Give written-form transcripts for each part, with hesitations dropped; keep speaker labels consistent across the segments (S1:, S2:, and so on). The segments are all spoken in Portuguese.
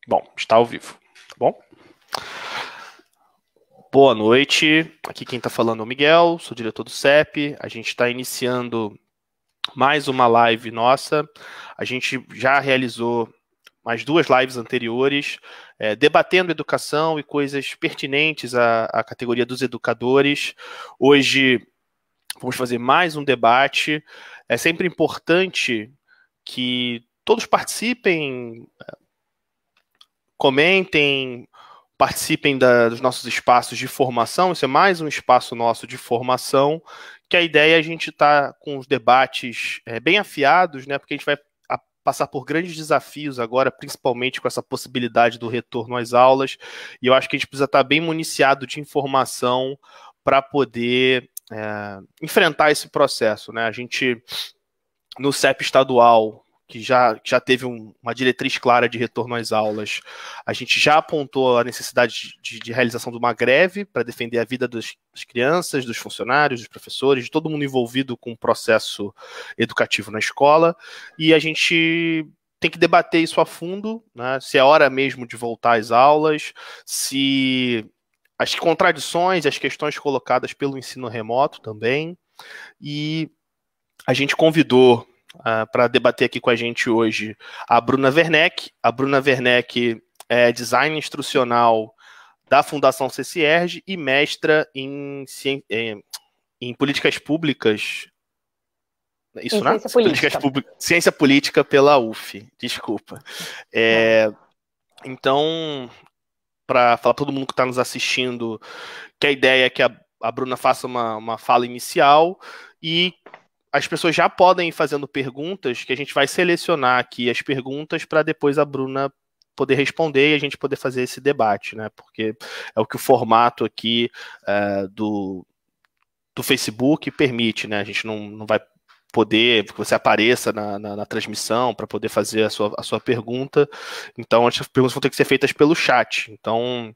S1: Bom, está ao vivo, tá bom? Boa noite, aqui quem está falando é o Miguel, sou diretor do CEP. A gente está iniciando mais uma live nossa. A gente já realizou mais duas lives anteriores, debatendo educação e coisas pertinentes à categoria dos educadores. Hoje vamos fazer mais um debate. É sempre importante que todos participem, comentem, participem dos nossos espaços de formação. Isso é mais um espaço nosso de formação, que a ideia é a gente estar com os debates bem afiados, né? Porque a gente vai passar por grandes desafios agora, principalmente com essa possibilidade do retorno às aulas, e eu acho que a gente precisa estar bem municiado de informação para poder enfrentar esse processo, né? A gente, no CEP estadual, que já teve uma diretriz clara de retorno às aulas, a gente já apontou a necessidade de realização de uma greve para defender a vida das crianças, dos funcionários, dos professores, de todo mundo envolvido com o processo educativo na escola, e a gente tem que debater isso a fundo, né? Se é hora mesmo de voltar às aulas, se as contradições, as questões colocadas pelo ensino remoto também, e a gente convidou para debater aqui com a gente hoje a Bruna Werneck. A Bruna Werneck é design instrucional da Fundação CCIERJ e mestra em políticas públicas. Isso, né?
S2: Ciência política.
S1: Ciência política pela UF, desculpa. Então, para falar para todo mundo que está nos assistindo, que a ideia é que a Bruna faça uma fala inicial e as pessoas já podem ir fazendo perguntas, que a gente vai selecionar aqui as perguntas para depois a Bruna poder responder e a gente poder fazer esse debate, né? Porque é o que o formato aqui do Facebook permite, né? A gente não vai poder que você apareça na transmissão para poder fazer a sua pergunta. Então, as perguntas vão ter que ser feitas pelo chat. Então,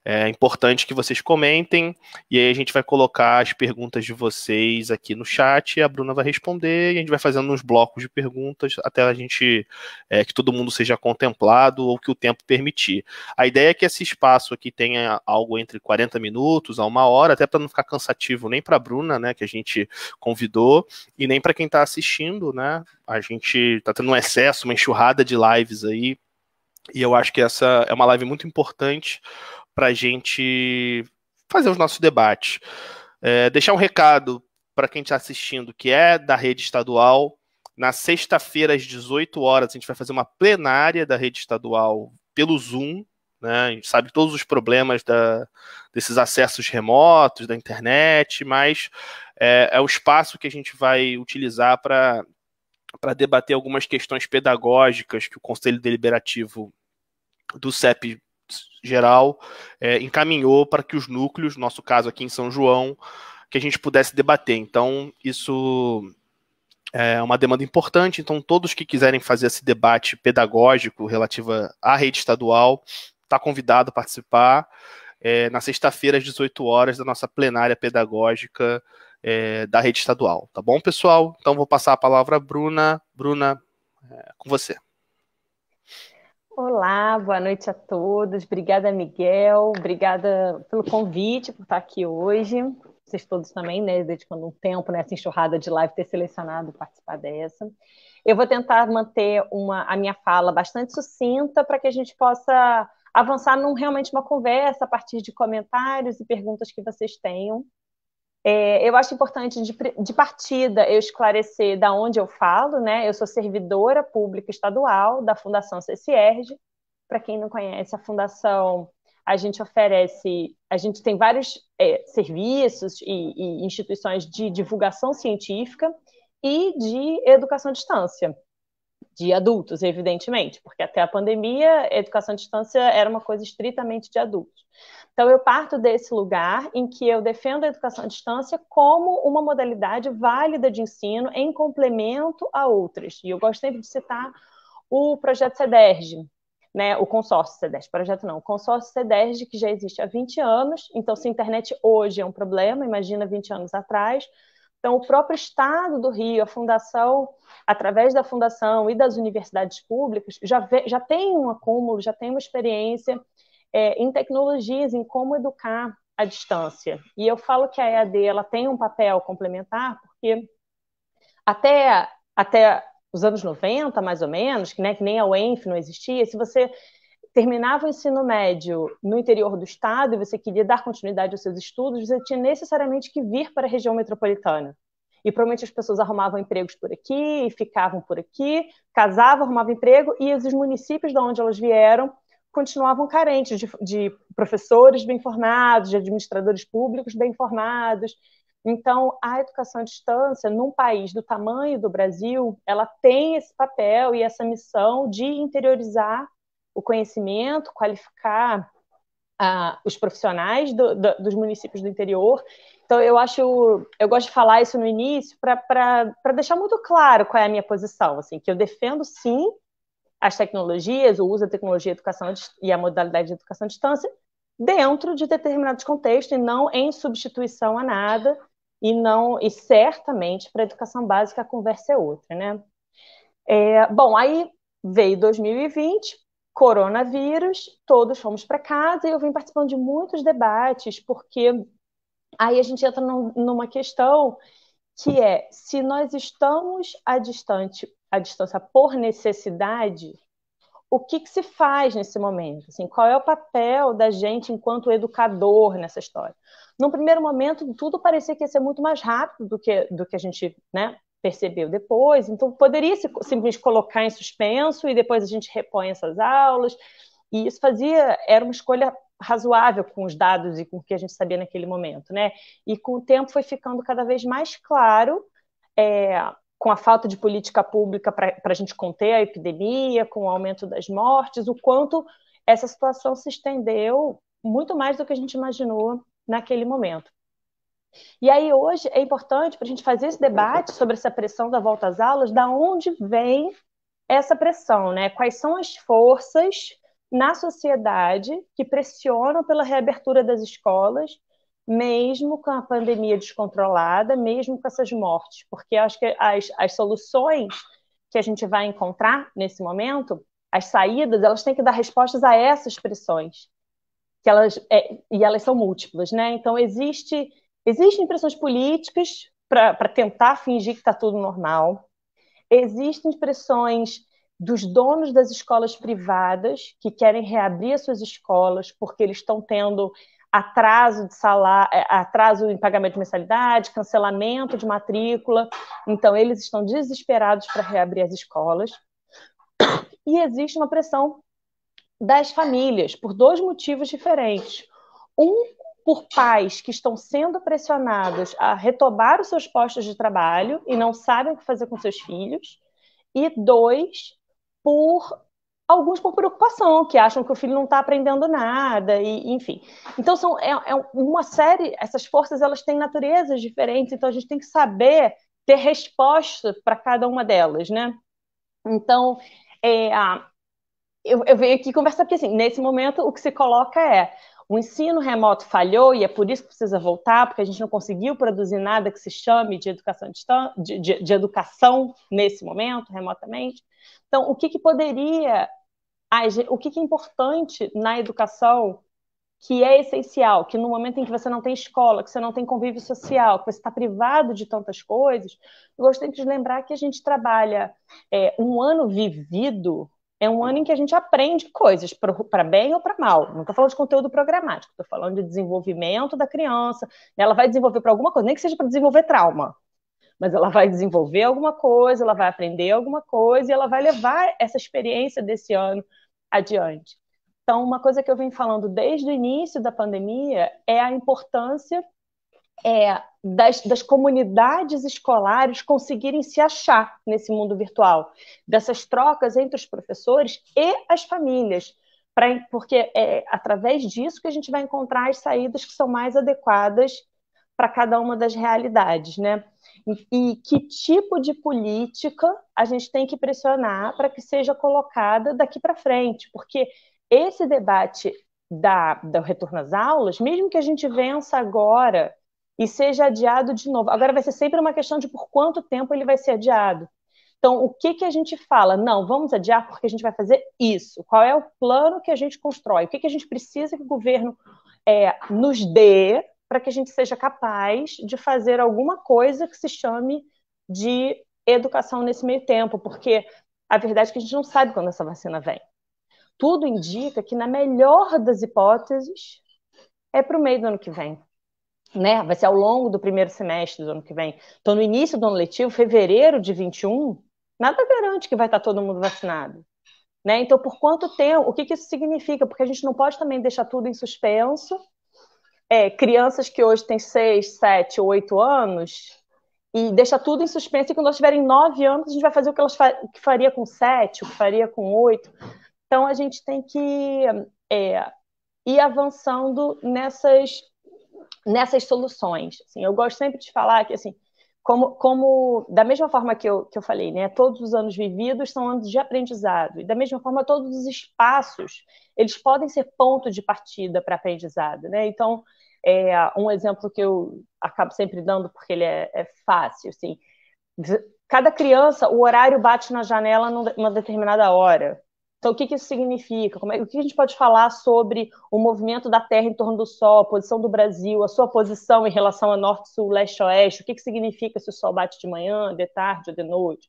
S1: é importante que vocês comentem, e aí a gente vai colocar as perguntas de vocês aqui no chat, e a Bruna vai responder, e a gente vai fazendo uns blocos de perguntas até a gente, que todo mundo seja contemplado, ou que o tempo permitir. A ideia é que esse espaço aqui tenha algo entre 40 minutos a uma hora, até para não ficar cansativo nem para a Bruna, né, que a gente convidou, e nem para quem está assistindo, né, a gente está tendo um excesso, uma enxurrada de lives aí, e eu acho que essa é uma live muito importante para a gente fazer os nossos debates. Deixar um recado para quem está assistindo, que é da rede estadual. Na sexta-feira, às 18 horas, a gente vai fazer uma plenária da rede estadual pelo Zoom. Né? A gente sabe todos os problemas desses acessos remotos, da internet, mas é o espaço que a gente vai utilizar para debater algumas questões pedagógicas que o Conselho Deliberativo do CEP geral encaminhou para que os núcleos, no nosso caso aqui em São João, que a gente pudesse debater. Então, isso é uma demanda importante. Então, todos que quiserem fazer esse debate pedagógico relativo à rede estadual, está convidado a participar na sexta-feira, às 18 horas, da nossa plenária pedagógica da rede estadual. Tá bom, pessoal? Então, vou passar a palavra à Bruna. Bruna, com você.
S2: Olá, boa noite a todos. Obrigada, Miguel. Obrigada pelo convite, por estar aqui hoje. Vocês todos também, né, dedicando um tempo nessa enxurrada de live, ter selecionado participar dessa. Eu vou tentar manter a minha fala bastante sucinta para que a gente possa avançar realmente uma conversa a partir de comentários e perguntas que vocês tenham. Eu acho importante, de partida, eu esclarecer da onde eu falo, né? Eu sou servidora pública estadual da Fundação CCIERJ. Para quem não conhece, a Fundação, a gente tem vários serviços e instituições de divulgação científica e de educação à distância, de adultos, evidentemente, porque até a pandemia, a educação à distância era uma coisa estritamente de adultos. Então, eu parto desse lugar em que eu defendo a educação à distância como uma modalidade válida de ensino em complemento a outras. E eu gosto sempre de citar o projeto CEDERJ, né, o consórcio CEDERJ, o consórcio CEDERJ, que já existe há 20 anos. Então, se a internet hoje é um problema, imagina 20 anos atrás, Então, o próprio Estado do Rio, a Fundação, através da Fundação e das universidades públicas, já tem um acúmulo, já tem uma experiência em tecnologias, em como educar à distância. E eu falo que a EAD ela tem um papel complementar, porque até os anos 90, mais ou menos, que nem a UENF não existia, se você terminava o ensino médio no interior do estado e você queria dar continuidade aos seus estudos, você tinha necessariamente que vir para a região metropolitana. E provavelmente as pessoas arrumavam empregos por aqui, e ficavam por aqui, casavam, arrumavam emprego, e os municípios de onde elas vieram continuavam carentes de professores bem formados, de administradores públicos bem formados. Então, a educação à distância, num país do tamanho do Brasil, ela tem esse papel e essa missão de interiorizar o conhecimento, qualificar os profissionais dos municípios do interior. Então, eu gosto de falar isso no início para deixar muito claro qual é a minha posição, assim, que eu defendo, sim, as tecnologias, o uso da tecnologia e a modalidade de educação à distância dentro de determinados contextos e não em substituição a nada, e certamente para a educação básica a conversa é outra, né? Bom, aí veio 2020, coronavírus, todos fomos para casa e eu vim participando de muitos debates, porque aí a gente entra numa questão que é, se nós estamos à distância por necessidade, o que se faz nesse momento? Assim, qual é o papel da gente enquanto educador nessa história? Num primeiro momento, tudo parecia que ia ser muito mais rápido do que a gente, né, percebeu depois, então poderia simplesmente colocar em suspenso e depois a gente repõe essas aulas, e isso era uma escolha razoável com os dados e com o que a gente sabia naquele momento, né? E com o tempo foi ficando cada vez mais claro, com a falta de política pública para a gente conter a epidemia, com o aumento das mortes, o quanto essa situação se estendeu muito mais do que a gente imaginou naquele momento. E aí hoje é importante para a gente fazer esse debate sobre essa pressão da volta às aulas, da onde vem essa pressão, né? Quais são as forças na sociedade que pressionam pela reabertura das escolas, mesmo com a pandemia descontrolada, mesmo com essas mortes, porque acho que as soluções que a gente vai encontrar nesse momento, as saídas, elas têm que dar respostas a essas pressões, e elas são múltiplas, né? Então existem pressões políticas para tentar fingir que está tudo normal, existem pressões dos donos das escolas privadas que querem reabrir as suas escolas porque eles estão tendo atraso de salário, atraso em pagamento de mensalidade, cancelamento de matrícula. Então, eles estão desesperados para reabrir as escolas. E existe uma pressão das famílias, por dois motivos diferentes. Um, por pais que estão sendo pressionados a retomar os seus postos de trabalho e não sabem o que fazer com seus filhos. E dois, alguns por preocupação, que acham que o filho não está aprendendo nada, e enfim. Então, uma série, essas forças elas têm naturezas diferentes, então a gente tem que saber ter resposta para cada uma delas, né? Então, eu venho aqui conversar, porque assim, nesse momento o que se coloca o ensino remoto falhou e é por isso que precisa voltar, porque a gente não conseguiu produzir nada que se chame de educação de educação nesse momento, remotamente. Então, o que é importante na educação, que é essencial, que no momento em que você não tem escola, que você não tem convívio social, que você está privado de tantas coisas, eu gostaria de lembrar que a gente trabalha um ano vivido, é um ano em que a gente aprende coisas, para bem ou para mal. Não estou falando de conteúdo programático, estou falando de desenvolvimento da criança. Ela vai desenvolver para alguma coisa, nem que seja para desenvolver trauma, mas ela vai desenvolver alguma coisa, ela vai aprender alguma coisa e ela vai levar essa experiência desse ano adiante. Então, uma coisa que eu venho falando desde o início da pandemia é a importância das comunidades escolares conseguirem se achar nesse mundo virtual, dessas trocas entre os professores e as famílias, porque é através disso que a gente vai encontrar as saídas que são mais adequadas para cada uma das realidades, né? E que tipo de política a gente tem que pressionar para que seja colocada daqui para frente, porque esse debate do retorno às aulas, mesmo que a gente vença agora e seja adiado de novo. Agora vai ser sempre uma questão de por quanto tempo ele vai ser adiado. Então, o que a gente fala? Não, vamos adiar porque a gente vai fazer isso. Qual é o plano que a gente constrói? O que a gente precisa que o governo nos dê para que a gente seja capaz de fazer alguma coisa que se chame de educação nesse meio tempo? Porque a verdade é que a gente não sabe quando essa vacina vem. Tudo indica que, na melhor das hipóteses, é para o meio do ano que vem. Né? Vai ser ao longo do primeiro semestre do ano que vem. Então, no início do ano letivo, fevereiro de 21, nada garante que vai estar todo mundo vacinado. Né? Então, por quanto tempo? O que isso significa? Porque a gente não pode também deixar tudo em suspenso. Crianças que hoje têm 6, 7, 8 anos e deixar tudo em suspenso, e quando elas tiverem 9 anos, a gente vai fazer o que elas faria com 7, o que faria com 8. Então, a gente tem que ir avançando nessas soluções. Assim, eu gosto sempre de falar que, assim, como da mesma forma que eu falei, né, todos os anos vividos são anos de aprendizado, e da mesma forma todos os espaços, eles podem ser ponto de partida para aprendizado, né? Então, um exemplo que eu acabo sempre dando, porque ele é fácil, assim, cada criança, o horário bate na janela numa determinada hora. Então, o que isso significa? O que a gente pode falar sobre o movimento da Terra em torno do Sol, a posição do Brasil, a sua posição em relação a norte, sul, leste, oeste? O que significa se o Sol bate de manhã, de tarde ou de noite?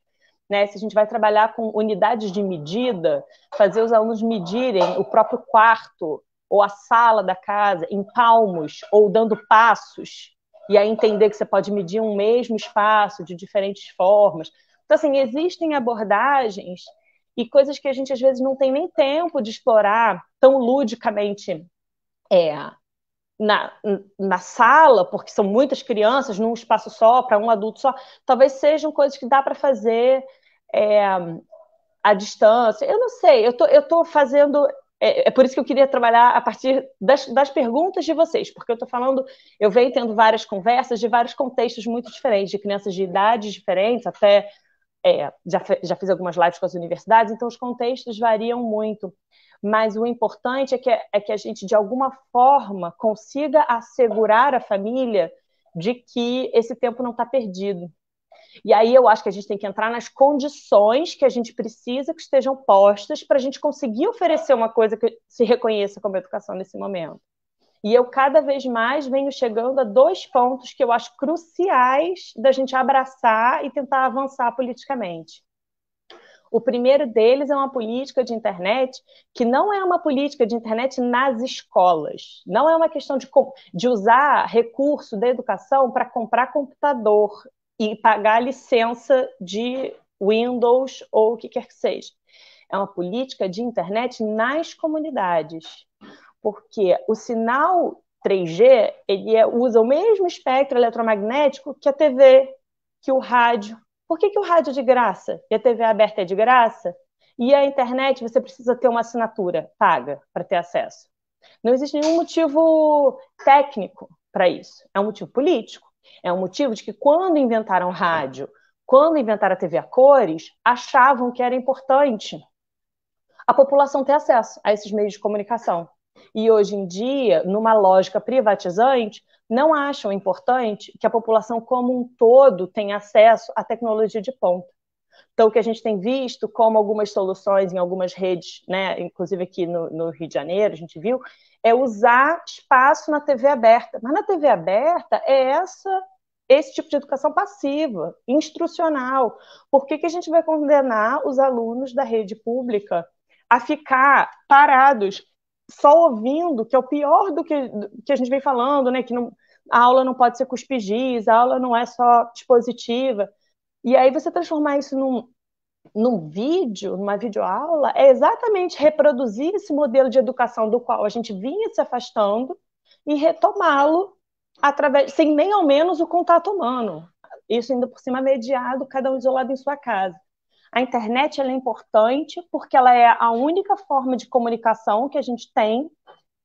S2: Né? Se a gente vai trabalhar com unidades de medida, fazer os alunos medirem o próprio quarto ou a sala da casa em palmos ou dando passos, e aí entender que você pode medir um mesmo espaço de diferentes formas. Então, assim, existem abordagens e coisas que a gente às vezes não tem nem tempo de explorar tão ludicamente na sala, porque são muitas crianças num espaço só, para um adulto só. Talvez sejam coisas que dá para fazer à distância. Eu não sei, eu tô fazendo. É por isso que eu queria trabalhar a partir das perguntas de vocês, porque eu venho tendo várias conversas de vários contextos muito diferentes, de crianças de idades diferentes, até já fiz algumas lives com as universidades, então os contextos variam muito. Mas o importante é que a gente, de alguma forma, consiga assegurar a família de que esse tempo não está perdido. E aí eu acho que a gente tem que entrar nas condições que a gente precisa que estejam postas para a gente conseguir oferecer uma coisa que se reconheça como educação nesse momento. E eu cada vez mais venho chegando a 2 pontos que eu acho cruciais da gente abraçar e tentar avançar politicamente. O primeiro deles é uma política de internet que não é uma política de internet nas escolas. Não é uma questão de usar recurso da educação para comprar computador e pagar a licença de Windows ou o que quer que seja. É uma política de internet nas comunidades. Porque o sinal 3G ele usa o mesmo espectro eletromagnético que a TV, que o rádio. Por que o rádio é de graça e a TV aberta é de graça? E a internet você precisa ter uma assinatura paga para ter acesso. Não existe nenhum motivo técnico para isso. É um motivo político. É um motivo de que quando inventaram rádio, quando inventaram a TV a cores, achavam que era importante a população ter acesso a esses meios de comunicação. E hoje em dia, numa lógica privatizante, não acham importante que a população como um todo tenha acesso à tecnologia de ponta. Então, o que a gente tem visto como algumas soluções em algumas redes, né, inclusive aqui no Rio de Janeiro, a gente viu, é usar espaço na TV aberta. Mas na TV aberta esse tipo de educação passiva, instrucional. Por que a gente vai condenar os alunos da rede pública a ficar parados só ouvindo, que é o pior do que a gente vem falando, né? Que a aula não pode ser cuspir-giz, a aula não é só dispositiva. E aí você transformar isso num vídeo, numa videoaula, é exatamente reproduzir esse modelo de educação do qual a gente vinha se afastando e retomá-lo sem nem ao menos o contato humano. Isso ainda por cima mediado, cada um isolado em sua casa. A internet ela é importante porque ela é a única forma de comunicação que a gente tem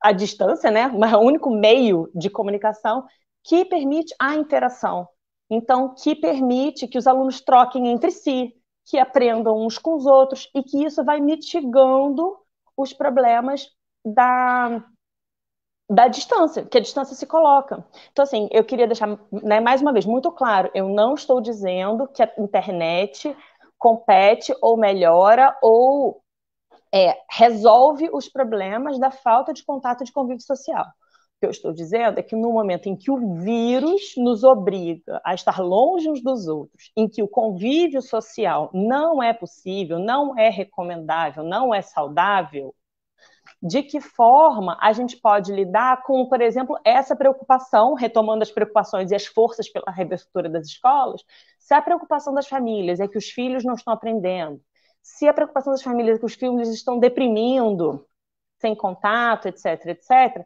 S2: à distância, né? Mas é o único meio de comunicação que permite a interação. Então, que permite que os alunos troquem entre si, que aprendam uns com os outros e que isso vai mitigando os problemas da distância, que a distância se coloca. Então, assim, eu queria deixar, né, mais uma vez, muito claro, eu não estou dizendo que a internet compete ou melhora ou resolve os problemas da falta de contato de convívio social. O que eu estou dizendo é que no momento em que o vírus nos obriga a estar longe uns dos outros, em que o convívio social não é possível, não é recomendável, não é saudável, de que forma a gente pode lidar com, por exemplo, essa preocupação, retomando as preocupações e as forças pela reabertura das escolas, se a preocupação das famílias é que os filhos não estão aprendendo, se a preocupação das famílias é que os filhos estão deprimindo, sem contato, etc., etc.,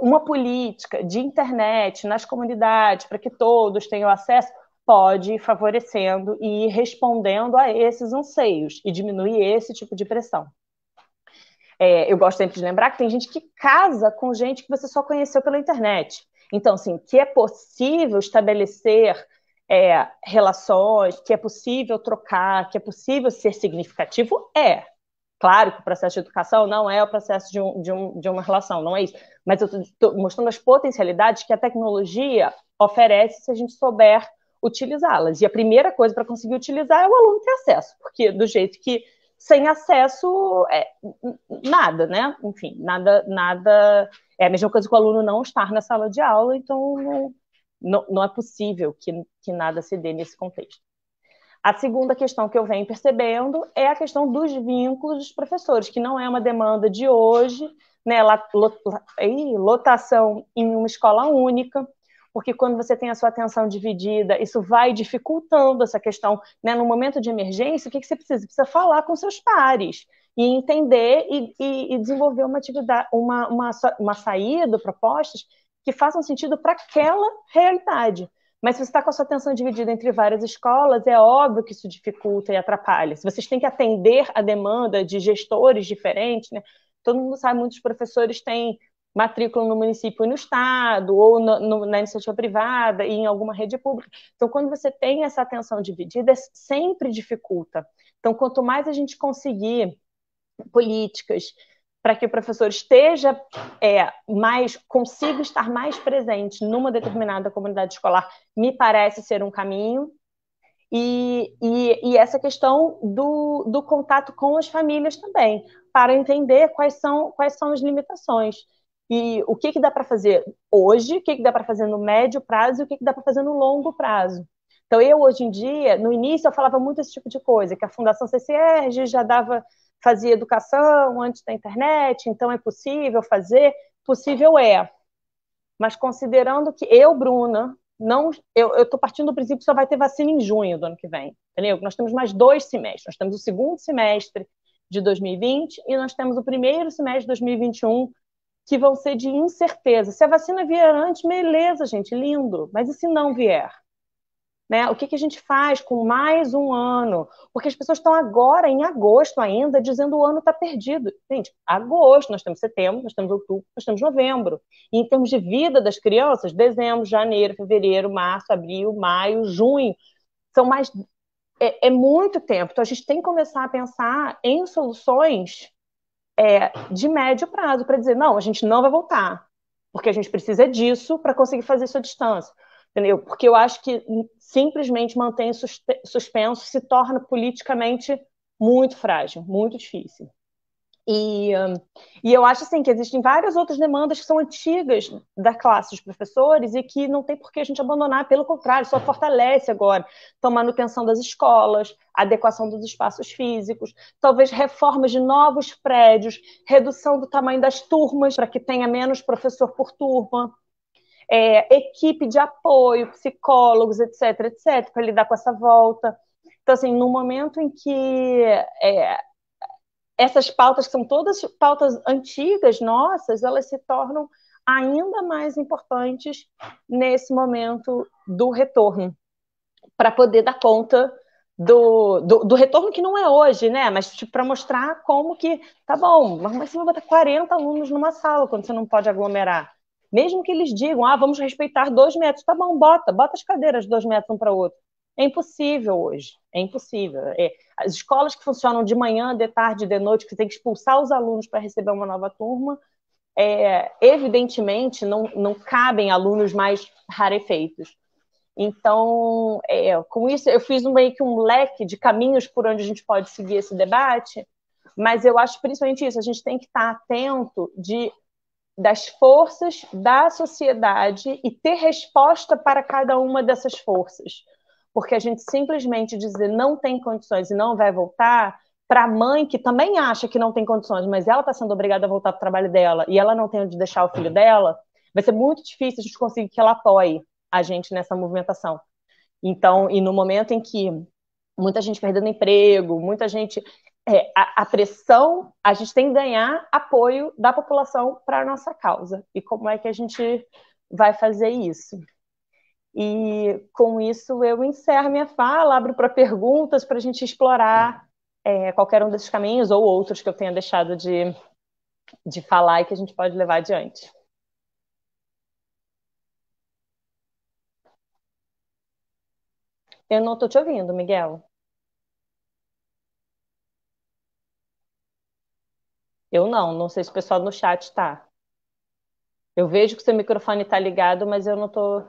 S2: uma política de internet nas comunidades para que todos tenham acesso pode ir favorecendo e ir respondendo a esses anseios e diminuir esse tipo de pressão. Eu gosto sempre de lembrar que tem gente que casa com gente que você só conheceu pela internet. Então, assim, que é possível estabelecer relações, que é possível trocar, que é possível ser significativo, é. Claro que o processo de educação não é o processo de uma relação, não é isso. Mas eu estou mostrando as potencialidades que a tecnologia oferece se a gente souber utilizá-las. E a primeira coisa para conseguir utilizar é o aluno ter acesso, porque do jeito que sem acesso nada, né? Enfim, nada é a mesma coisa que o aluno não estar na sala de aula, então não é possível que nada se dê nesse contexto. A segunda questão que eu venho percebendo é a questão dos vínculos dos professores, que não é uma demanda de hoje, né? Lotação em uma escola única, porque quando você tem a sua atenção dividida, isso vai dificultando essa questão, né? No momento de emergência, o que você precisa? Você precisa falar com seus pares e entender e desenvolver uma atividade, uma saída, propostas que façam sentido para aquela realidade. Mas se você está com a sua atenção dividida entre várias escolas, é óbvio que isso dificulta e atrapalha. Se vocês têm que atender a demanda de gestores diferentes, né? Todo mundo sabe, muitos professores têm matrícula no município e no estado, ou na iniciativa privada e em alguma rede pública. Então, quando você tem essa atenção dividida, sempre dificulta. Então, quanto mais a gente conseguir políticas para que o professor esteja consiga estar mais presente numa determinada comunidade escolar, me parece ser um caminho. E essa questão do contato com as famílias também, para entender quais são as limitações. E o que dá para fazer hoje, o que dá para fazer no médio prazo e o que dá para fazer no longo prazo. Então, hoje em dia, no início, eu falava muito esse tipo de coisa, que a Fundação CCERJ já fazia educação antes da internet, então é possível fazer? Possível é. Mas considerando que Bruna, eu estou partindo do princípio que só vai ter vacina em junho do ano que vem. Entendeu? Nós temos mais 2 semestres. Nós temos o segundo semestre de 2020 e nós temos o primeiro semestre de 2021, que vão ser de incerteza. Se a vacina vier antes, beleza, gente, lindo. Mas e se não vier? Né? O que a gente faz com mais um ano? Porque as pessoas estão agora, em agosto ainda, dizendo o ano está perdido. Gente, agosto, nós temos setembro, nós temos outubro, nós temos novembro. E em termos de vida das crianças, dezembro, janeiro, fevereiro, março, abril, maio, junho, são mais... É muito tempo. Então a gente tem que começar a pensar em soluções de médio prazo, para dizer, não, a gente não vai voltar, porque a gente precisa disso para conseguir fazer isso à distância. Entendeu? Porque eu acho que simplesmente manter suspenso se torna politicamente muito frágil, muito difícil. E eu acho assim, que existem várias outras demandas que são antigas da classe dos professores e que não tem por que a gente abandonar, pelo contrário, só fortalece agora. Então, manutenção das escolas, adequação dos espaços físicos, talvez reformas de novos prédios, redução do tamanho das turmas para que tenha menos professor por turma, equipe de apoio, psicólogos, etc., etc., para lidar com essa volta. Então, assim, no momento em que essas pautas, que são todas pautas antigas nossas, elas se tornam ainda mais importantes nesse momento do retorno, para poder dar conta do retorno, que não é hoje, né? Mas tipo, para mostrar como que, tá bom, mas você vai botar 40 alunos numa sala quando você não pode aglomerar. Mesmo que eles digam, vamos respeitar 2 metros, tá bom, bota as cadeiras 2 metros um para o outro. É impossível hoje, é impossível. As escolas que funcionam de manhã, de tarde, de noite, que tem que expulsar os alunos para receber uma nova turma, evidentemente, não cabem alunos mais rarefeitos. Então, com isso, eu fiz meio que um leque de caminhos por onde a gente pode seguir esse debate, mas eu acho principalmente isso, a gente tem que estar atento das forças da sociedade e ter resposta para cada uma dessas forças. Porque a gente simplesmente dizer não tem condições e não vai voltar, para a mãe que também acha que não tem condições, mas ela está sendo obrigada a voltar para o trabalho dela e ela não tem onde deixar o filho dela, vai ser muito difícil a gente conseguir que ela apoie a gente nessa movimentação. Então, e no momento em que muita gente perdendo emprego, muita gente. A pressão, a gente tem que ganhar apoio da população para a nossa causa. E como é que a gente vai fazer isso? E com isso eu encerro minha fala, abro para perguntas para a gente explorar qualquer um desses caminhos ou outros que eu tenha deixado de falar e que a gente pode levar adiante. Eu não estou te ouvindo, Miguel. Eu não sei se o pessoal no chat está. Eu vejo que seu microfone está ligado, mas eu não estou.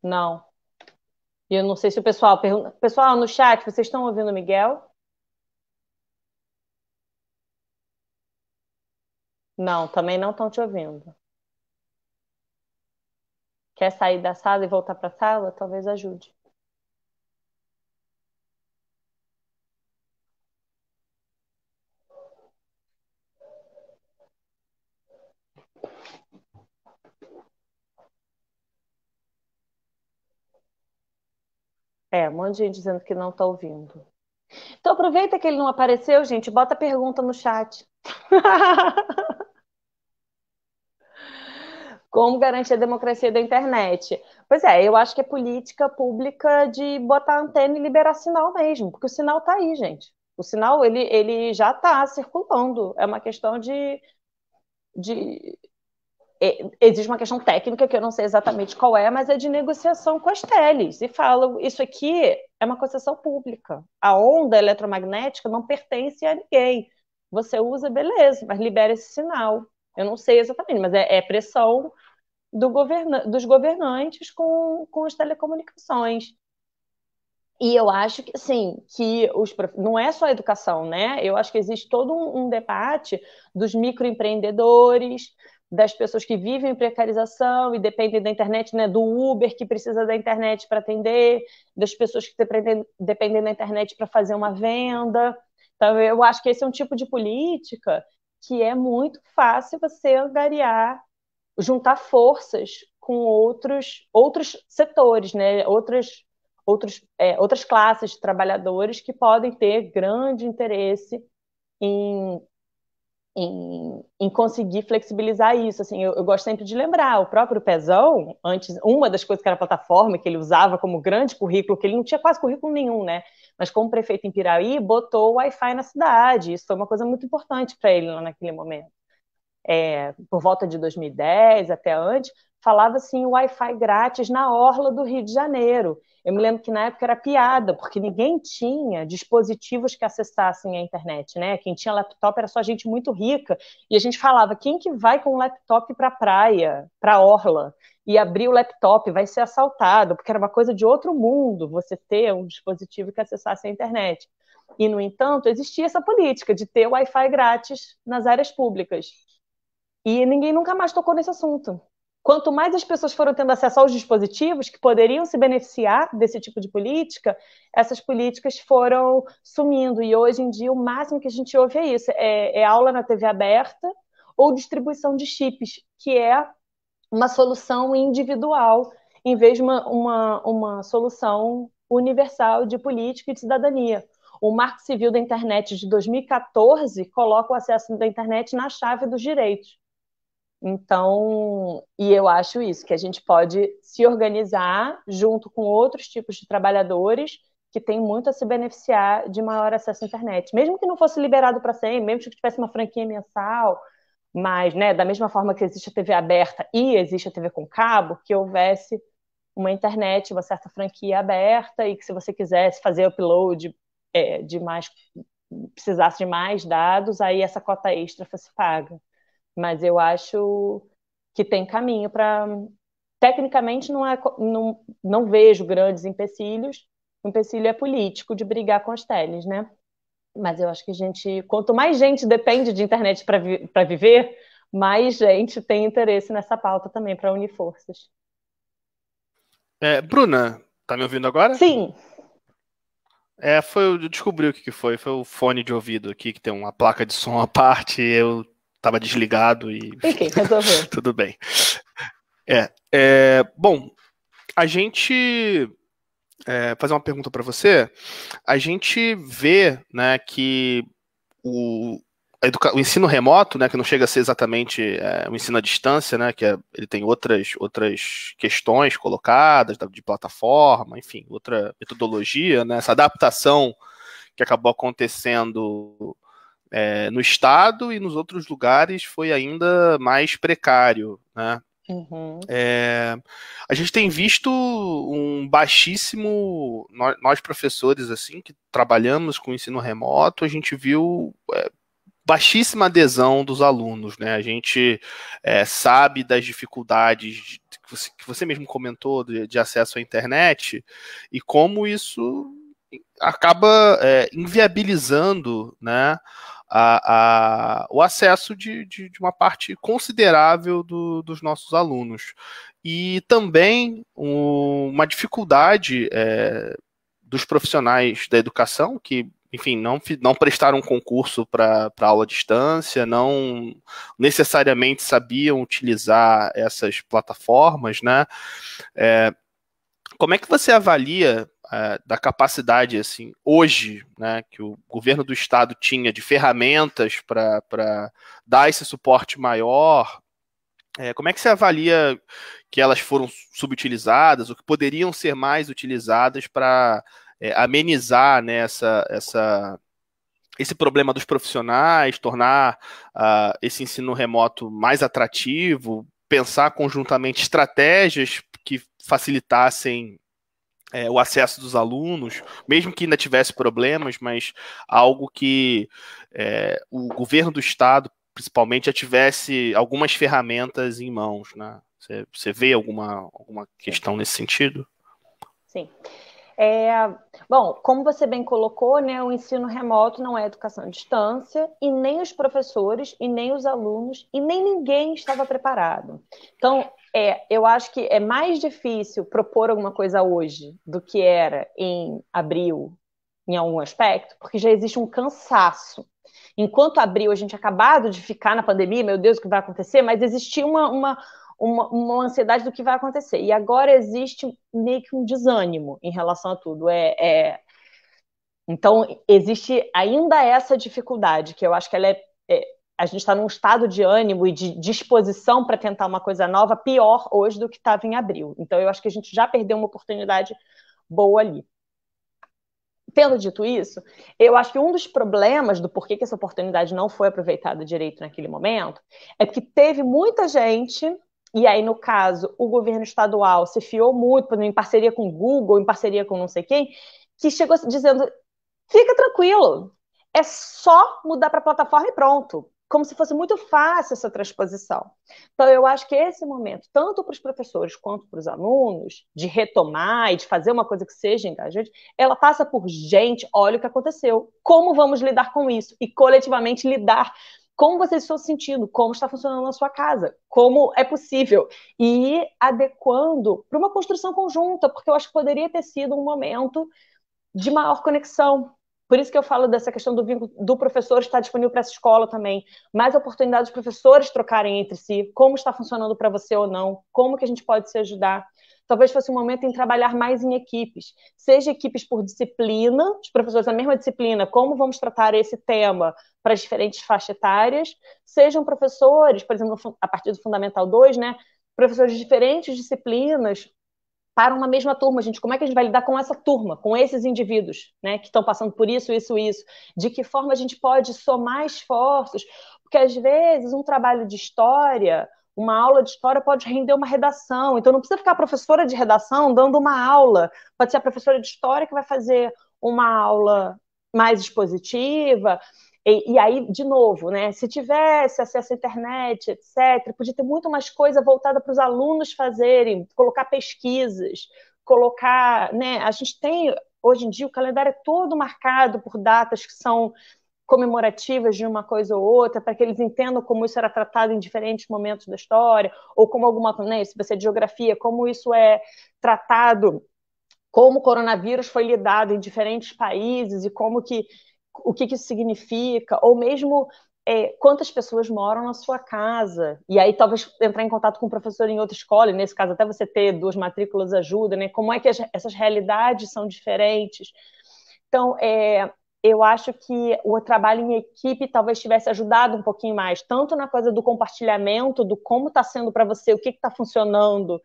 S2: Não. E eu não sei se o pessoal pergunta. Pessoal, no chat, vocês estão ouvindo o Miguel? Não, também não estão te ouvindo. Quer sair da sala e voltar para a sala? Talvez ajude. Um monte de gente dizendo que não está ouvindo. Então aproveita que ele não apareceu, gente, bota a pergunta no chat. Como garantir a democracia da internet? Pois eu acho que é política pública de botar a antena e liberar sinal mesmo, porque o sinal está aí, gente. O sinal, ele já está circulando. É uma questão de existe uma questão técnica que eu não sei exatamente qual mas é de negociação com as teles. E falam, isso aqui é uma concessão pública. A onda eletromagnética não pertence a ninguém. Você usa, beleza, mas libera esse sinal. Eu não sei exatamente, mas é pressão dos governantes com as telecomunicações. E eu acho que, assim, não é só a educação, né? Eu acho que existe todo um debate dos microempreendedores, das pessoas que vivem em precarização e dependem da internet, né? Do Uber, que precisa da internet para atender, das pessoas que dependem da internet para fazer uma venda. Então, eu acho que esse é um tipo de política que é muito fácil você angariar, juntar forças com outros setores, né? Outras classes de trabalhadores que podem ter grande interesse em, em conseguir flexibilizar isso. Assim, eu gosto sempre de lembrar, o próprio Pezão, antes, uma das coisas que era a plataforma que ele usava como grande currículo, que ele não tinha quase currículo nenhum, né? Mas como prefeito em Piraí, botou o Wi-Fi na cidade. Isso foi uma coisa muito importante para ele lá naquele momento. Por volta de 2010, até antes, falava assim o Wi-Fi grátis na orla do Rio de Janeiro. Eu me lembro que na época era piada, porque ninguém tinha dispositivos que acessassem a internet, né? Quem tinha laptop era só gente muito rica. E a gente falava, quem que vai com o laptop para a praia, para a orla, e abrir o laptop, vai ser assaltado, porque era uma coisa de outro mundo você ter um dispositivo que acessasse a internet. E, no entanto, existia essa política de ter Wi-Fi grátis nas áreas públicas. E ninguém nunca mais tocou nesse assunto. Quanto mais as pessoas foram tendo acesso aos dispositivos que poderiam se beneficiar desse tipo de política, essas políticas foram sumindo. E hoje em dia o máximo que a gente ouve é isso: é aula na TV aberta ou distribuição de chips, que é uma solução individual, em vez de uma solução universal de política e de cidadania. O Marco Civil da Internet de 2014 coloca o acesso da internet na chave dos direitos. Então, e eu acho isso, que a gente pode se organizar junto com outros tipos de trabalhadores que têm muito a se beneficiar de maior acesso à internet. Mesmo que não fosse liberado para sempre, mesmo que tivesse uma franquia mensal, mas, né, da mesma forma que existe a TV aberta e existe a TV com cabo, que houvesse uma internet, uma certa franquia aberta, e que se você quisesse fazer upload de mais, precisasse de mais dados, aí essa cota extra fosse paga. Mas eu acho que tem caminho para... Tecnicamente, não vejo grandes empecilhos. O empecilho é político, de brigar com as teles, né? Mas eu acho que quanto mais gente depende de internet para viver, mais gente tem interesse nessa pauta também para unir forças.
S1: Bruna, tá me ouvindo agora?
S2: Sim.
S1: Eu descobri o que foi. Foi o fone de ouvido aqui, que tem uma placa de som à parte, e eu tava desligado e...
S2: Enfim, resolveu.
S1: Tudo bem. Bom, a gente... fazer uma pergunta para você. A gente vê, né, que o ensino remoto, né, que não chega a ser exatamente o ensino à distância, né, ele tem outras questões colocadas de plataforma, enfim, outra metodologia, né, essa adaptação que acabou acontecendo no estado e nos outros lugares foi ainda mais precário, né?
S2: Uhum.
S1: A gente tem visto um baixíssimo, nós professores assim que trabalhamos com ensino remoto, a gente viu baixíssima adesão dos alunos, né? A gente sabe das dificuldades que você mesmo comentou de acesso à internet e como isso acaba inviabilizando, né, o acesso de uma parte considerável dos nossos alunos. E também uma dificuldade dos profissionais da educação que, enfim, não prestaram concurso para aula à distância, não necessariamente sabiam utilizar essas plataformas, né? Como é que você avalia da capacidade, assim, hoje, né, que o governo do estado tinha de ferramentas para dar esse suporte maior? Como é que você avalia que elas foram subutilizadas ou que poderiam ser mais utilizadas para amenizar, né, esse problema dos profissionais, tornar esse ensino remoto mais atrativo, pensar conjuntamente estratégias que facilitassem o acesso dos alunos, mesmo que ainda tivesse problemas, mas algo que o governo do estado, principalmente, já tivesse algumas ferramentas em mãos, né? Você vê alguma questão nesse sentido?
S2: Sim. Bom, como você bem colocou, né, o ensino remoto não é educação à distância, e nem os professores, e nem os alunos, e nem ninguém estava preparado. Então, eu acho que é mais difícil propor alguma coisa hoje do que era em abril, em algum aspecto, porque já existe um cansaço. Enquanto abril a gente acabado de ficar na pandemia, meu Deus, o que vai acontecer? Mas existia uma ansiedade do que vai acontecer. E agora existe meio que um desânimo em relação a tudo. Então, existe ainda essa dificuldade, que eu acho que a gente está num estado de ânimo e de disposição para tentar uma coisa nova pior hoje do que estava em abril. Então, eu acho que a gente já perdeu uma oportunidade boa ali. Tendo dito isso, eu acho que um dos problemas do porquê que essa oportunidade não foi aproveitada direito naquele momento é que teve muita gente, e aí, no caso, o governo estadual se fiou muito, em parceria com o Google, em parceria com não sei quem, que chegou dizendo, fica tranquilo, é só mudar para a plataforma e pronto. Como se fosse muito fácil essa transposição. Então, eu acho que esse momento, tanto para os professores quanto para os alunos, de retomar e de fazer uma coisa que seja engajante, ela passa por, gente, olha o que aconteceu, como vamos lidar com isso? E coletivamente lidar como vocês estão se sentindo, como está funcionando na sua casa, como é possível, e ir adequando para uma construção conjunta, porque eu acho que poderia ter sido um momento de maior conexão. Por isso que eu falo dessa questão do vínculo do professor estar disponível para essa escola também. Mais oportunidade dos professores trocarem entre si, como está funcionando para você ou não, como que a gente pode se ajudar. Talvez fosse um momento em trabalhar mais em equipes, seja equipes por disciplina, os professores da mesma disciplina, como vamos tratar esse tema para as diferentes faixas etárias, sejam professores, por exemplo, a partir do Fundamental 2, né, professores de diferentes disciplinas, para uma mesma turma, gente, como é que a gente vai lidar com essa turma, com esses indivíduos, né, que estão passando por isso, isso, isso? De que forma a gente pode somar esforços? Porque, às vezes, um trabalho de história, uma aula de história pode render uma redação, então não precisa ficar a professora de redação dando uma aula, pode ser a professora de história que vai fazer uma aula mais expositiva, e aí, de novo, né, se tivesse acesso à internet, etc., podia ter muito mais coisa voltada para os alunos fazerem, colocar pesquisas, colocar, né, a gente tem, hoje em dia, o calendário é todo marcado por datas que são comemorativas de uma coisa ou outra, para que eles entendam como isso era tratado em diferentes momentos da história, ou como alguma, né, se você é de geografia, como isso é tratado, como o coronavírus foi lidado em diferentes países e como que o que isso significa, ou mesmo quantas pessoas moram na sua casa, e aí talvez entrar em contato com um professor em outra escola, e nesse caso até você ter 2 matrículas ajuda, né? Como é que essas realidades são diferentes. Então, eu acho que o trabalho em equipe talvez tivesse ajudado um pouquinho mais, tanto na coisa do compartilhamento, do como está sendo para você, o que está funcionando